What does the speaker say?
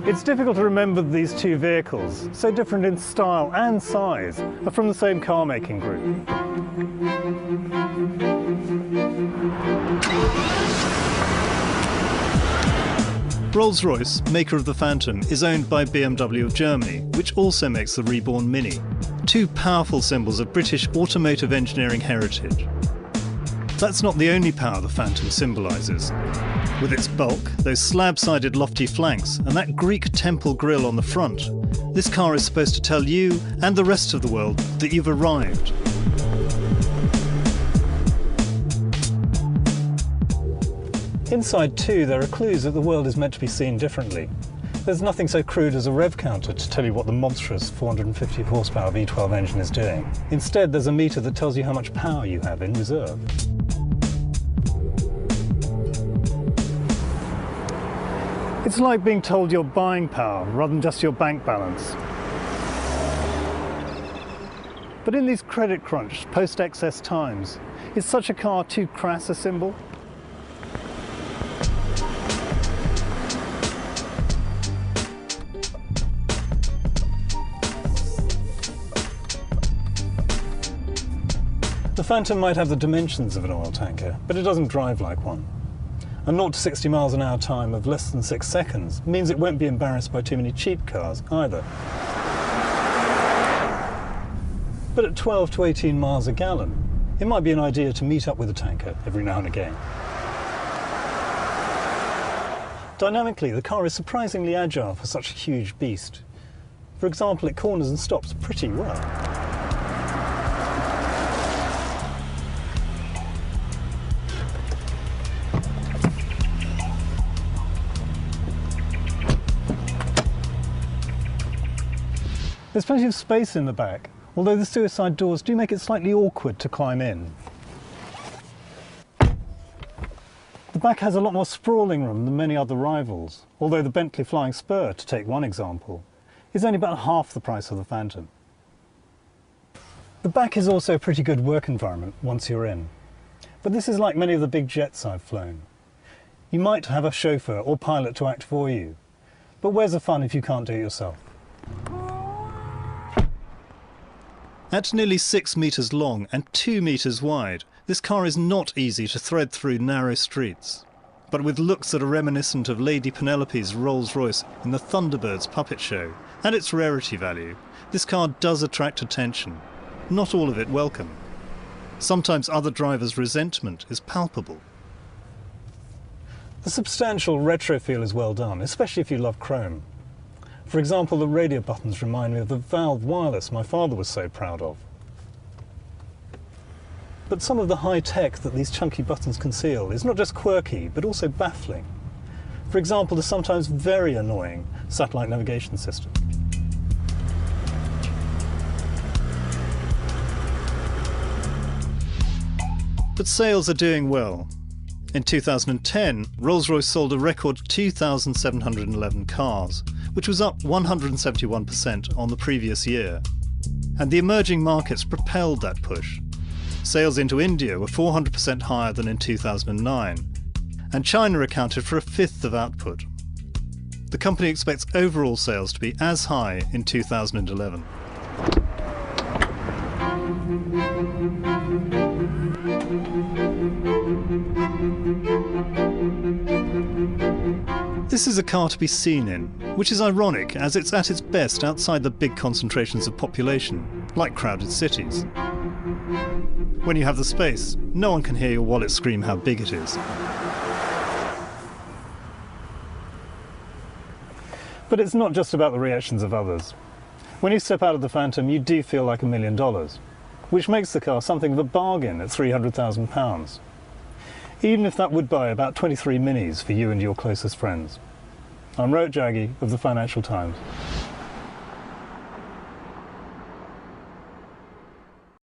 It's difficult to remember these two vehicles, so different in style and size, are from the same car-making group. Rolls-Royce, maker of the Phantom, is owned by BMW of Germany, which also makes the reborn Mini. Two powerful symbols of British automotive engineering heritage. That's not the only power the Phantom symbolises. With its bulk, those slab-sided lofty flanks, and that Greek temple grille on the front, this car is supposed to tell you and the rest of the world that you've arrived. Inside too, there are clues that the world is meant to be seen differently. There's nothing so crude as a rev counter to tell you what the monstrous 450 horsepower V12 engine is doing. Instead, there's a meter that tells you how much power you have in reserve. It's like being told your buying power rather than just your bank balance. But in these credit crunch, post-excess times, is such a car too crass a symbol? The Phantom might have the dimensions of an oil tanker, but it doesn't drive like one. A 0 to 60 miles an hour time of less than 6 seconds means it won't be embarrassed by too many cheap cars either. But at 12 to 18 miles a gallon, it might be an idea to meet up with a tanker every now and again. Dynamically, the car is surprisingly agile for such a huge beast. For example, it corners and stops pretty well. There's plenty of space in the back, although the suicide doors do make it slightly awkward to climb in. The back has a lot more sprawling room than many other rivals, although the Bentley Flying Spur, to take one example, is only about half the price of the Phantom. The back is also a pretty good work environment once you're in, but this is like many of the big jets I've flown. You might have a chauffeur or pilot to act for you, but where's the fun if you can't do it yourself? At nearly 6 metres long and 2 metres wide, this car is not easy to thread through narrow streets. But with looks that are reminiscent of Lady Penelope's Rolls-Royce in the Thunderbirds puppet show, and its rarity value, this car does attract attention. Not all of it welcome. Sometimes other drivers' resentment is palpable. The substantial retro feel is well done, especially if you love chrome. For example, the radio buttons remind me of the valve wireless my father was so proud of. But some of the high tech that these chunky buttons conceal is not just quirky, but also baffling. For example, the sometimes very annoying satellite navigation system. But sales are doing well. In 2010, Rolls-Royce sold a record 2,711 cars, which was up 171% on the previous year. And the emerging markets propelled that push. Sales into India were 400% higher than in 2009, and China accounted for a fifth of output. The company expects overall sales to be as high in 2011. This is a car to be seen in, which is ironic as it's at its best outside the big concentrations of population, like crowded cities. When you have the space, no one can hear your wallet scream how big it is. But it's not just about the reactions of others. When you step out of the Phantom, you do feel like $1 million, which makes the car something of a bargain at £300,000. Even if that would buy about 23 Minis for you and your closest friends. I'm Rohit Jaggi of the Financial Times.